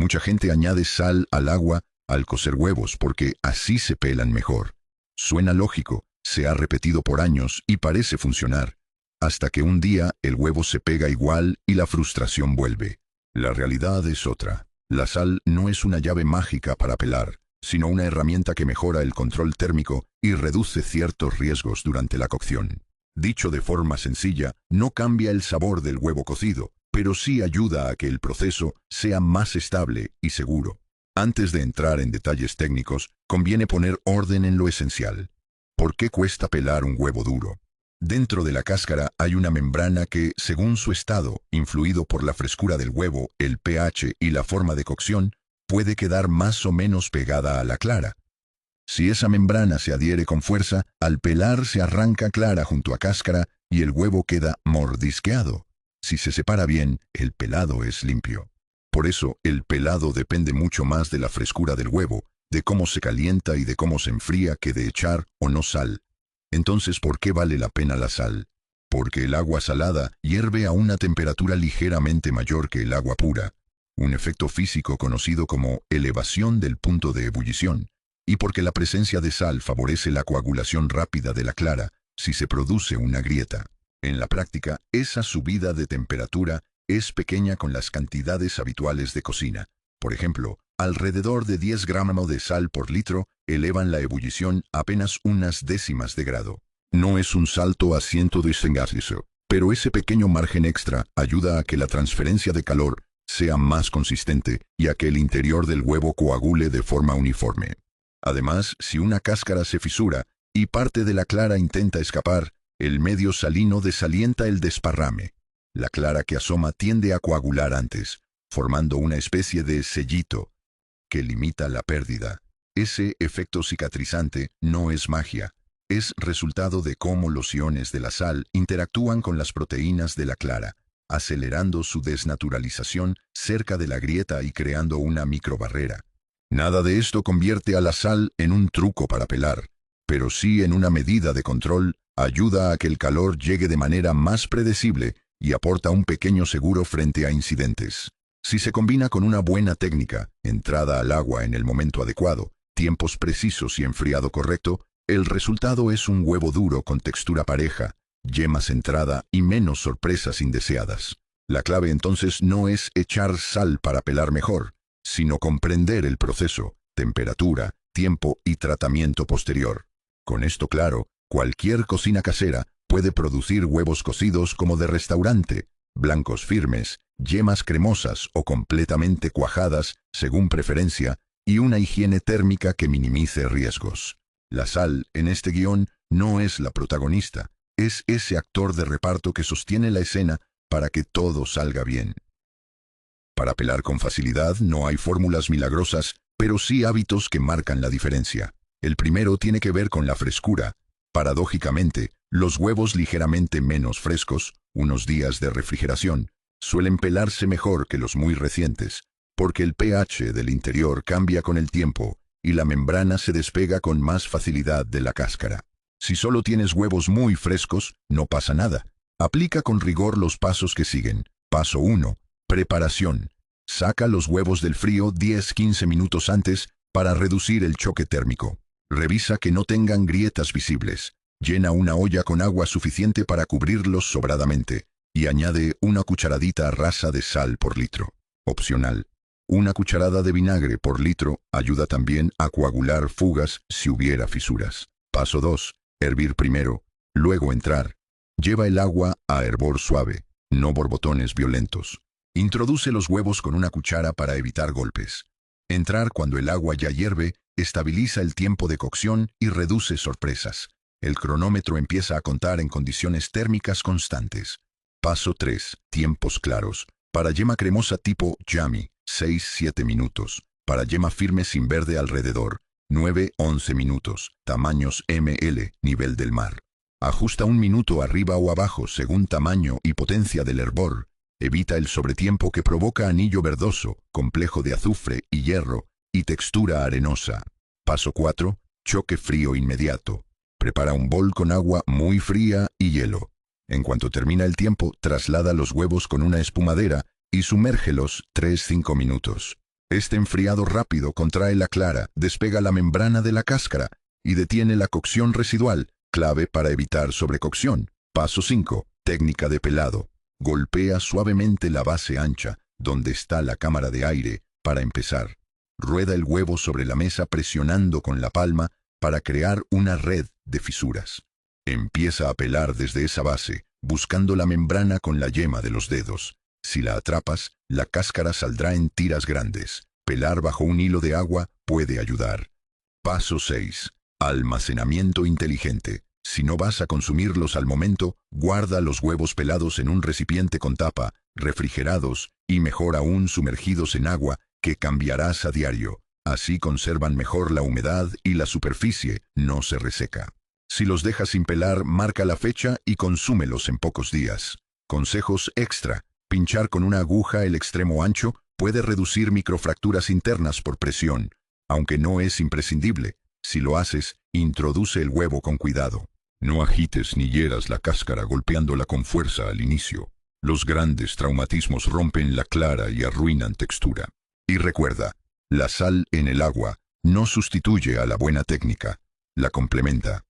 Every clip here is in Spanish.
Mucha gente añade sal al agua al cocer huevos porque así se pelan mejor. Suena lógico, se ha repetido por años y parece funcionar, hasta que un día el huevo se pega igual y la frustración vuelve. La realidad es otra. La sal no es una llave mágica para pelar, sino una herramienta que mejora el control térmico y reduce ciertos riesgos durante la cocción. Dicho de forma sencilla, no cambia el sabor del huevo cocido, pero sí ayuda a que el proceso sea más estable y seguro. Antes de entrar en detalles técnicos, conviene poner orden en lo esencial. ¿Por qué cuesta pelar un huevo duro? Dentro de la cáscara hay una membrana que, según su estado, influido por la frescura del huevo, el pH y la forma de cocción, puede quedar más o menos pegada a la clara. Si esa membrana se adhiere con fuerza, al pelar se arranca clara junto a cáscara y el huevo queda mordisqueado. Si se separa bien, el pelado es limpio. Por eso, el pelado depende mucho más de la frescura del huevo, de cómo se calienta y de cómo se enfría que de echar o no sal. Entonces, ¿por qué vale la pena la sal? Porque el agua salada hierve a una temperatura ligeramente mayor que el agua pura, un efecto físico conocido como elevación del punto de ebullición, y porque la presencia de sal favorece la coagulación rápida de la clara si se produce una grieta. En la práctica, esa subida de temperatura es pequeña con las cantidades habituales de cocina. Por ejemplo, alrededor de 10 gramos de sal por litro elevan la ebullición apenas unas décimas de grado. No es un salto a 110 grados, pero ese pequeño margen extra ayuda a que la transferencia de calor sea más consistente y a que el interior del huevo coagule de forma uniforme. Además, si una cáscara se fisura y parte de la clara intenta escapar, el medio salino desalienta el desparrame. La clara que asoma tiende a coagular antes, formando una especie de sellito que limita la pérdida. Ese efecto cicatrizante no es magia, es resultado de cómo los iones de la sal interactúan con las proteínas de la clara, acelerando su desnaturalización cerca de la grieta y creando una microbarrera. Nada de esto convierte a la sal en un truco para pelar, pero sí en una medida de control, ayuda a que el calor llegue de manera más predecible y aporta un pequeño seguro frente a incidentes. Si se combina con una buena técnica, entrada al agua en el momento adecuado, tiempos precisos y enfriado correcto, el resultado es un huevo duro con textura pareja, yema centrada y menos sorpresas indeseadas. La clave entonces no es echar sal para pelar mejor, sino comprender el proceso, temperatura, tiempo y tratamiento posterior. Con esto claro, cualquier cocina casera puede producir huevos cocidos como de restaurante, blancos firmes, yemas cremosas o completamente cuajadas, según preferencia, y una higiene térmica que minimice riesgos. La sal, en este guión, no es la protagonista, es ese actor de reparto que sostiene la escena para que todo salga bien. Para pelar con facilidad no hay fórmulas milagrosas, pero sí hábitos que marcan la diferencia. El primero tiene que ver con la frescura. Paradójicamente, los huevos ligeramente menos frescos, unos días de refrigeración, suelen pelarse mejor que los muy recientes, porque el pH del interior cambia con el tiempo y la membrana se despega con más facilidad de la cáscara. Si solo tienes huevos muy frescos, no pasa nada. Aplica con rigor los pasos que siguen. Paso 1. Preparación. Saca los huevos del frío 10-15 minutos antes para reducir el choque térmico. Revisa que no tengan grietas visibles. Llena una olla con agua suficiente para cubrirlos sobradamente y añade una cucharadita rasa de sal por litro. Opcional. Una cucharada de vinagre por litro ayuda también a coagular fugas si hubiera fisuras. Paso 2. Hervir primero, luego entrar. Lleva el agua a hervor suave, no borbotones violentos. Introduce los huevos con una cuchara para evitar golpes. Entrar cuando el agua ya hierve, estabiliza el tiempo de cocción y reduce sorpresas. El cronómetro empieza a contar en condiciones térmicas constantes. Paso 3. Tiempos claros. Para yema cremosa tipo yummy, 6-7 minutos. Para yema firme sin verde alrededor, 9-11 minutos. Tamaños ml, nivel del mar. Ajusta un minuto arriba o abajo según tamaño y potencia del hervor. Evita el sobretiempo que provoca anillo verdoso, complejo de azufre y hierro, y textura arenosa. Paso 4. Choque frío inmediato. Prepara un bol con agua muy fría y hielo. En cuanto termina el tiempo, traslada los huevos con una espumadera y sumérgelos 3-5 minutos. Este enfriado rápido contrae la clara, despega la membrana de la cáscara y detiene la cocción residual, clave para evitar sobrecocción. Paso 5. Técnica de pelado. Golpea suavemente la base ancha, donde está la cámara de aire, para empezar. Rueda el huevo sobre la mesa presionando con la palma para crear una red de fisuras. Empieza a pelar desde esa base, buscando la membrana con la yema de los dedos. Si la atrapas, la cáscara saldrá en tiras grandes. Pelar bajo un hilo de agua puede ayudar. Paso 6. Almacenamiento inteligente. Si no vas a consumirlos al momento, guarda los huevos pelados en un recipiente con tapa, refrigerados y mejor aún sumergidos en agua que cambiarás a diario. Así conservan mejor la humedad y la superficie no se reseca. Si los dejas sin pelar, marca la fecha y consúmelos en pocos días. Consejos extra. Pinchar con una aguja el extremo ancho puede reducir microfracturas internas por presión, aunque no es imprescindible. Si lo haces, introduce el huevo con cuidado. No agites ni hieras la cáscara golpeándola con fuerza al inicio. Los grandes traumatismos rompen la clara y arruinan textura. Y recuerda, la sal en el agua no sustituye a la buena técnica, la complementa.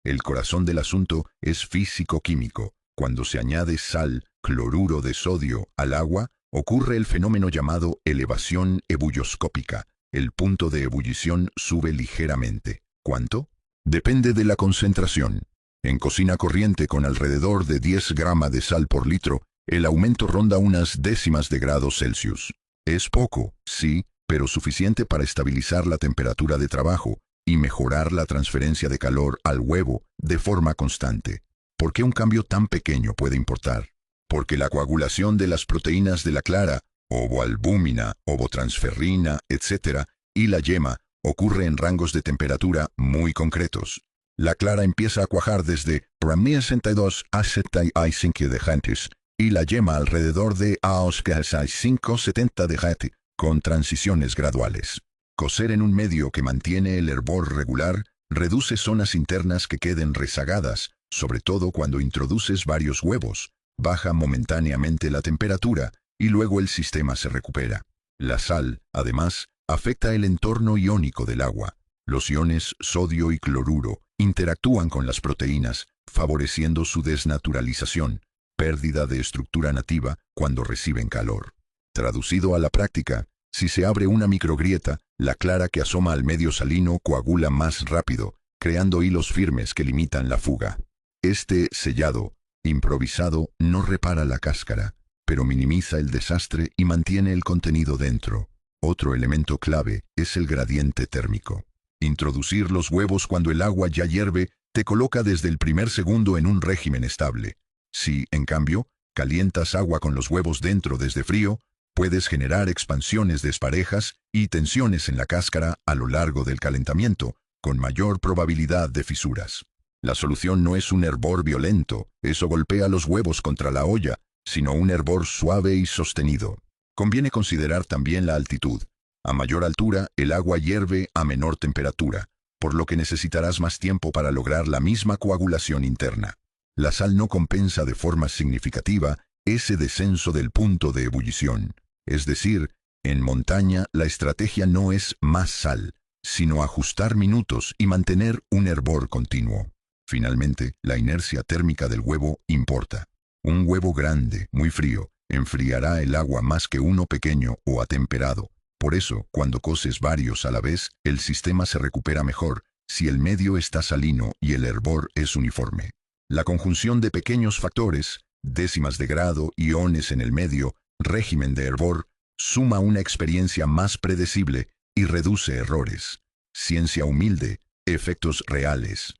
El corazón del asunto es físico-químico. Cuando se añade sal, cloruro de sodio, al agua, ocurre el fenómeno llamado elevación ebulloscópica. El punto de ebullición sube ligeramente. ¿Cuánto? Depende de la concentración. En cocina corriente con alrededor de 10 gramos de sal por litro, el aumento ronda unas décimas de grados Celsius. Es poco, sí, pero suficiente para estabilizar la temperatura de trabajo y mejorar la transferencia de calor al huevo de forma constante. ¿Por qué un cambio tan pequeño puede importar? Porque la coagulación de las proteínas de la clara, ovoalbúmina, ovotransferrina, etc., y la yema, ocurre en rangos de temperatura muy concretos. La clara empieza a cuajar desde +62 a 75 degrees y la yema alrededor de +65-70 degrees, con transiciones graduales. Cocer en un medio que mantiene el hervor regular reduce zonas internas que queden rezagadas, sobre todo cuando introduces varios huevos. Baja momentáneamente la temperatura y luego el sistema se recupera. La sal, además, afecta el entorno iónico del agua. Los iones sodio y cloruro interactúan con las proteínas, favoreciendo su desnaturalización, pérdida de estructura nativa cuando reciben calor. Traducido a la práctica, si se abre una microgrieta, la clara que asoma al medio salino coagula más rápido, creando hilos firmes que limitan la fuga. Este sellado improvisado no repara la cáscara, pero minimiza el desastre y mantiene el contenido dentro. Otro elemento clave es el gradiente térmico. Introducir los huevos cuando el agua ya hierve te coloca desde el primer segundo en un régimen estable. Si, en cambio, calientas agua con los huevos dentro desde frío, puedes generar expansiones desparejas y tensiones en la cáscara a lo largo del calentamiento, con mayor probabilidad de fisuras. La solución no es un hervor violento, eso golpea los huevos contra la olla, sino un hervor suave y sostenido. Conviene considerar también la altitud. A mayor altura, el agua hierve a menor temperatura, por lo que necesitarás más tiempo para lograr la misma coagulación interna. La sal no compensa de forma significativa ese descenso del punto de ebullición. Es decir, en montaña la estrategia no es más sal, sino ajustar minutos y mantener un hervor continuo. Finalmente, la inercia térmica del huevo importa. Un huevo grande, muy frío, enfriará el agua más que uno pequeño o atemperado. Por eso, cuando coces varios a la vez, el sistema se recupera mejor si el medio está salino y el hervor es uniforme. La conjunción de pequeños factores, décimas de grado, iones en el medio, régimen de hervor, suma una experiencia más predecible y reduce errores. Ciencia humilde, efectos reales.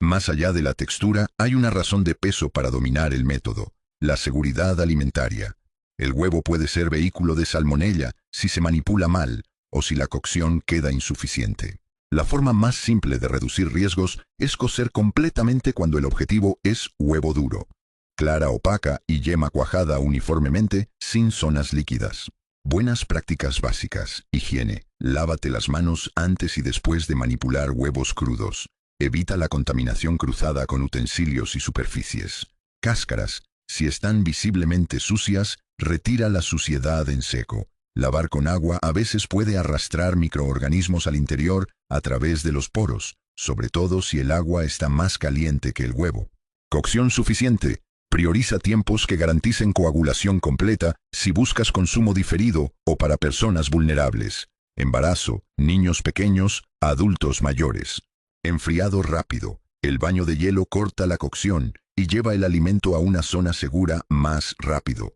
Más allá de la textura, hay una razón de peso para dominar el método: la seguridad alimentaria. El huevo puede ser vehículo de salmonella si se manipula mal o si la cocción queda insuficiente. La forma más simple de reducir riesgos es cocer completamente cuando el objetivo es huevo duro, clara opaca y yema cuajada uniformemente, sin zonas líquidas. Buenas prácticas básicas: higiene. Lávate las manos antes y después de manipular huevos crudos. Evita la contaminación cruzada con utensilios y superficies. Cáscaras. Si están visiblemente sucias, retira la suciedad en seco. Lavar con agua a veces puede arrastrar microorganismos al interior a través de los poros, sobre todo si el agua está más caliente que el huevo. Cocción suficiente. Prioriza tiempos que garanticen coagulación completa si buscas consumo diferido o para personas vulnerables. Embarazo, niños pequeños, adultos mayores. Enfriado rápido. El baño de hielo corta la cocción y lleva el alimento a una zona segura más rápido.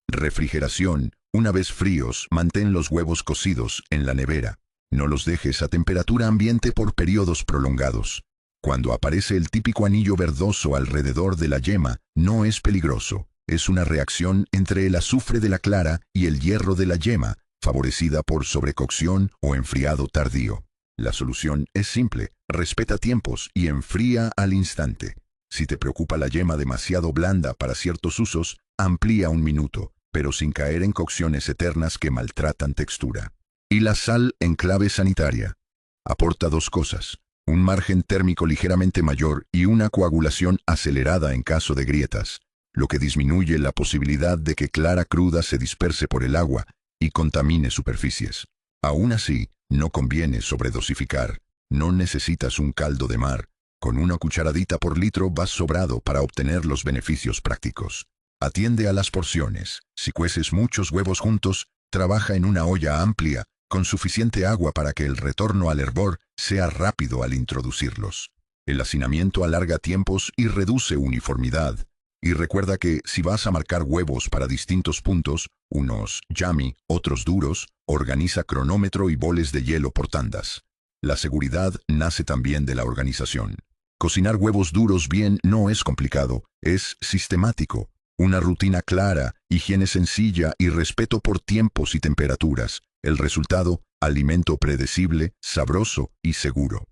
Refrigeración. Una vez fríos, mantén los huevos cocidos en la nevera. No los dejes a temperatura ambiente por periodos prolongados. Cuando aparece el típico anillo verdoso alrededor de la yema, no es peligroso. Es una reacción entre el azufre de la clara y el hierro de la yema, favorecida por sobrecocción o enfriado tardío. La solución es simple: respeta tiempos y enfría al instante. Si te preocupa la yema demasiado blanda para ciertos usos, amplía un minuto, pero sin caer en cocciones eternas que maltratan textura. Y la sal en clave sanitaria. Aporta dos cosas: un margen térmico ligeramente mayor y una coagulación acelerada en caso de grietas, lo que disminuye la posibilidad de que clara cruda se disperse por el agua y contamine superficies. Aún así, no conviene sobredosificar. No necesitas un caldo de mar. Con una cucharadita por litro vas sobrado para obtener los beneficios prácticos. Atiende a las porciones. Si cueces muchos huevos juntos, trabaja en una olla amplia, con suficiente agua para que el retorno al hervor sea rápido al introducirlos. El hacinamiento alarga tiempos y reduce uniformidad. Y recuerda que si vas a marcar huevos para distintos puntos, unos yummy, otros duros, organiza cronómetro y boles de hielo por tandas. La seguridad nace también de la organización. Cocinar huevos duros bien no es complicado, es sistemático. Una rutina clara, higiene sencilla y respeto por tiempos y temperaturas. El resultado: alimento predecible, sabroso y seguro.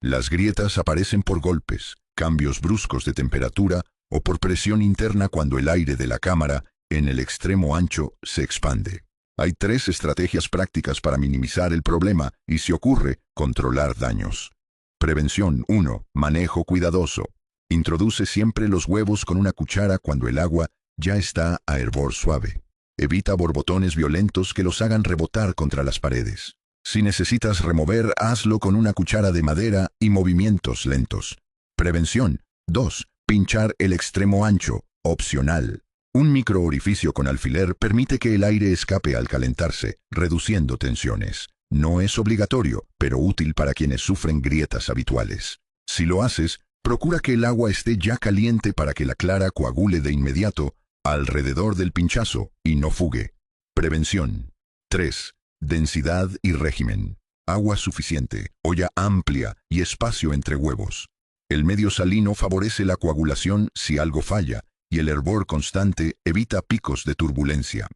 Las grietas aparecen por golpes, cambios bruscos de temperatura o por presión interna cuando el aire de la cámara, en el extremo ancho, se expande. Hay 3 estrategias prácticas para minimizar el problema y, si ocurre, controlar daños. Prevención 1. Manejo cuidadoso. Introduce siempre los huevos con una cuchara cuando el agua ya está a hervor suave. Evita borbotones violentos que los hagan rebotar contra las paredes. Si necesitas remover, hazlo con una cuchara de madera y movimientos lentos. Prevención 2. Pinchar el extremo ancho, opcional. Un microorificio con alfiler permite que el aire escape al calentarse, reduciendo tensiones. No es obligatorio, pero útil para quienes sufren grietas habituales. Si lo haces, procura que el agua esté ya caliente para que la clara coagule de inmediato alrededor del pinchazo y no fugue. Prevención 3. Densidad y régimen. Agua suficiente, olla amplia y espacio entre huevos. El medio salino favorece la coagulación si algo falla, y el hervor constante evita picos de turbulencia.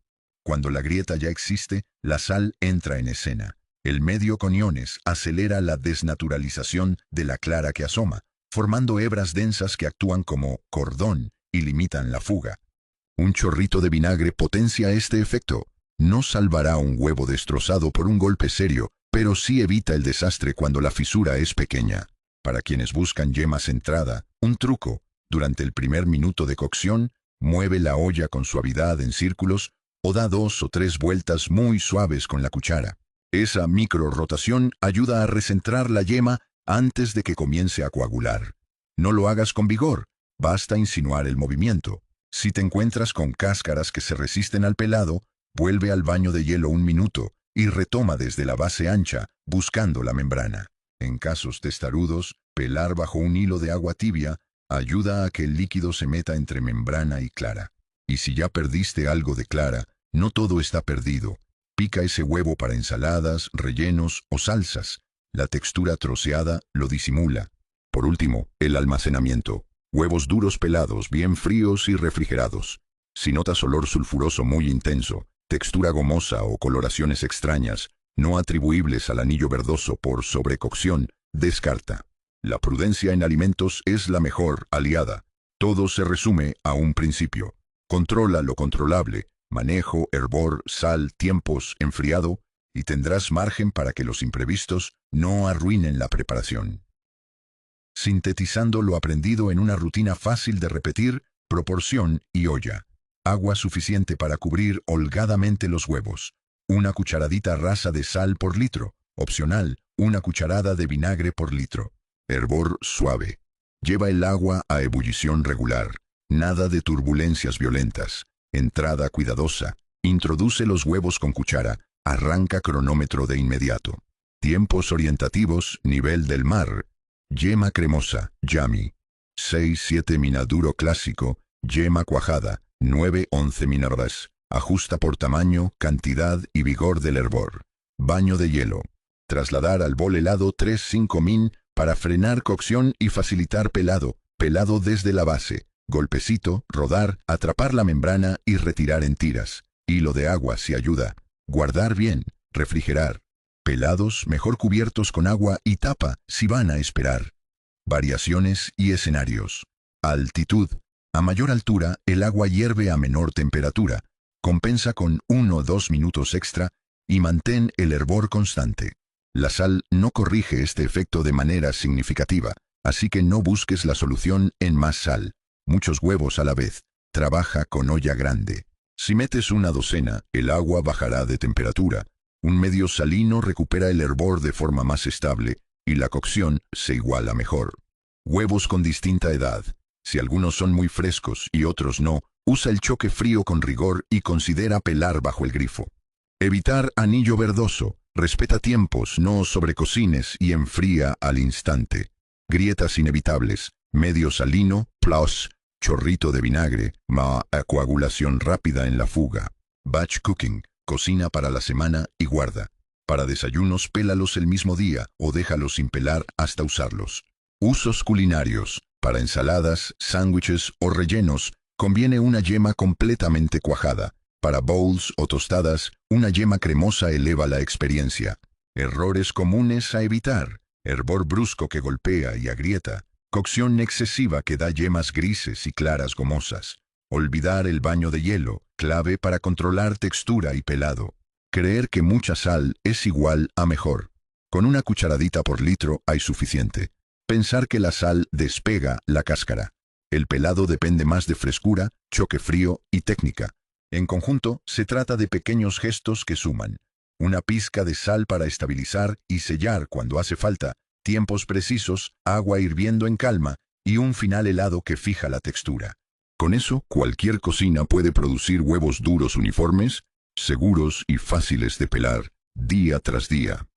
Cuando la grieta ya existe, la sal entra en escena. El medio con iones acelera la desnaturalización de la clara que asoma, formando hebras densas que actúan como cordón y limitan la fuga. Un chorrito de vinagre potencia este efecto. No salvará un huevo destrozado por un golpe serio, pero sí evita el desastre cuando la fisura es pequeña. Para quienes buscan yema centrada, un truco: durante el primer minuto de cocción, mueve la olla con suavidad en círculos o da 2 o 3 vueltas muy suaves con la cuchara. Esa microrotación ayuda a recentrar la yema antes de que comience a coagular. No lo hagas con vigor, basta insinuar el movimiento. Si te encuentras con cáscaras que se resisten al pelado, vuelve al baño de hielo un minuto y retoma desde la base ancha, buscando la membrana. En casos testarudos, pelar bajo un hilo de agua tibia ayuda a que el líquido se meta entre membrana y clara. Y si ya perdiste algo de clara, no todo está perdido. Pica ese huevo para ensaladas, rellenos o salsas. La textura troceada lo disimula. Por último, el almacenamiento. Huevos duros pelados, bien fríos y refrigerados. Si notas olor sulfuroso muy intenso, textura gomosa o coloraciones extrañas, no atribuibles al anillo verdoso por sobrecocción, descarta. La prudencia en alimentos es la mejor aliada. Todo se resume a un principio. Controla lo controlable: manejo, hervor, sal, tiempos, enfriado, y tendrás margen para que los imprevistos no arruinen la preparación. Sintetizando lo aprendido en una rutina fácil de repetir: proporción y olla. Agua suficiente para cubrir holgadamente los huevos. Una cucharadita rasa de sal por litro. Opcional, una cucharada de vinagre por litro. Hervor suave. Lleva el agua a ebullición regular. Nada de turbulencias violentas. Entrada cuidadosa. Introduce los huevos con cuchara. Arranca cronómetro de inmediato. Tiempos orientativos, nivel del mar. Yema cremosa, yummy. 6-7 minaduro clásico, yema cuajada, 9-11 minadas. Ajusta por tamaño, cantidad y vigor del hervor. Baño de hielo. Trasladar al bol helado 3-5 min para frenar cocción y facilitar pelado. Pelado desde la base. Golpecito, rodar, atrapar la membrana y retirar en tiras. Hilo de agua si ayuda. Guardar bien. Refrigerar. Pelados mejor cubiertos con agua y tapa si van a esperar. Variaciones y escenarios. Altitud. A mayor altura, el agua hierve a menor temperatura. Compensa con 1 o 2 minutos extra y mantén el hervor constante. La sal no corrige este efecto de manera significativa, así que no busques la solución en más sal. Muchos huevos a la vez. Trabaja con olla grande. Si metes una docena, el agua bajará de temperatura. Un medio salino recupera el hervor de forma más estable y la cocción se iguala mejor. Huevos con distinta edad. Si algunos son muy frescos y otros no, usa el choque frío con rigor y considera pelar bajo el grifo. Evitar anillo verdoso. Respeta tiempos, no sobrecocines y enfría al instante. Grietas inevitables. Medio salino, plus, chorrito de vinagre, coagulación rápida en la fuga. Batch cooking. Cocina para la semana y guarda. Para desayunos, pélalos el mismo día o déjalos sin pelar hasta usarlos. Usos culinarios. Para ensaladas, sándwiches o rellenos, conviene una yema completamente cuajada. Para bowls o tostadas, una yema cremosa eleva la experiencia. Errores comunes a evitar. Hervor brusco que golpea y agrieta. Cocción excesiva que da yemas grises y claras gomosas. Olvidar el baño de hielo, clave para controlar textura y pelado. Creer que mucha sal es igual a mejor. Con una cucharadita por litro hay suficiente. Pensar que la sal despega la cáscara. El pelado depende más de frescura, choque frío y técnica. En conjunto, se trata de pequeños gestos que suman. Una pizca de sal para estabilizar y sellar cuando hace falta, tiempos precisos, agua hirviendo en calma y un final helado que fija la textura. Con eso, cualquier cocina puede producir huevos duros uniformes, seguros y fáciles de pelar, día tras día.